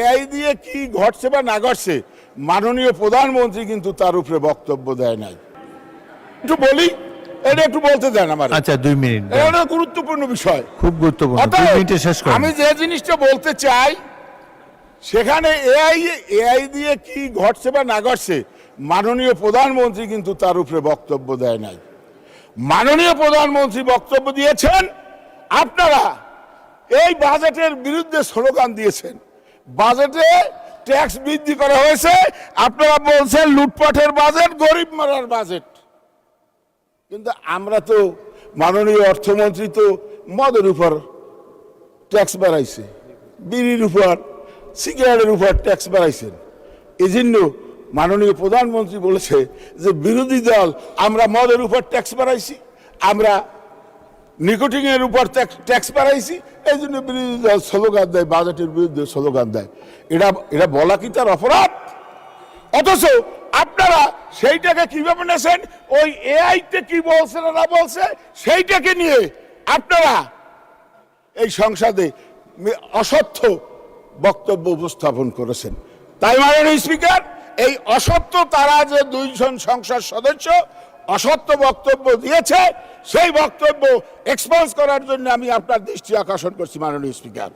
AI দিয়ে কি ঘটছে বা না ঘটছে মাননীয় প্রধানমন্ত্রী কিন্তু তার উপরে বক্তব্য দেয় নাই। একটু বলি, এটা একটু বলতে দেন আমার। আচ্ছা 2 মিনিট, এটা গুরুত্বপূর্ণ বিষয়, খুব গুরুত্বপূর্ণ। 2 মিনিটে শেষ করুন। আমি যে জিনিসটা বলতে চাই, সেখানে এআই দিয়ে কি ঘটছে বা না ঘটছে মাননীয় প্রধানমন্ত্রী কিন্তু তার উপরে বক্তব্য দেয় নাই। মাননীয় প্রধানমন্ত্রী বক্তব্য দিয়েছেন, আপনারা এই বাজেটের বিরুদ্ধে স্লোগান দিয়েছেন, বাজেটে ট্যাক্স বৃদ্ধি করা হয়েছে, আপনারা বলছেন লুটপাটের বাজেট, গরিব মারার বাজেট। কিন্তু আমরা তো, মাননীয় অর্থমন্ত্রী তো মদের উপর ট্যাক্স বাড়াইছে, বিড়ির উপর, সিগারেটের উপর ট্যাক্স বাড়াইছেন। এই জন্য মাননীয় প্রধানমন্ত্রী বলেছে যে বিরোধী দল আমরা মদের উপর ট্যাক্স বাড়াইছি, আমরা নিকোটিনের উপর ট্যাক্স বাড়াইছি, এই জন্য বিরোধী দল স্লোগান দেয়, বাজেটের বিরুদ্ধে স্লোগান দেয়। এটা বলা কি তার অপরাধ? অথচ আপনারা সেইটাকে কিভাবে নেছেন, ওই এআইতে কি বলছে না বলছে সেইটাকে নিয়ে আপনারা এই সংসদে অসত্য বক্তব্য উপস্থাপন করেছেন। তাই মাননীয় স্পিকার, এই অসত্য, তারা যে 2 জন সংসদ সদস্য অসত্য বক্তব্য দিয়েছে, সেই বক্তব্য এক্সপোজ করার জন্য আমি আপনার দৃষ্টি আকর্ষণ করছি মাননীয় স্পিকার।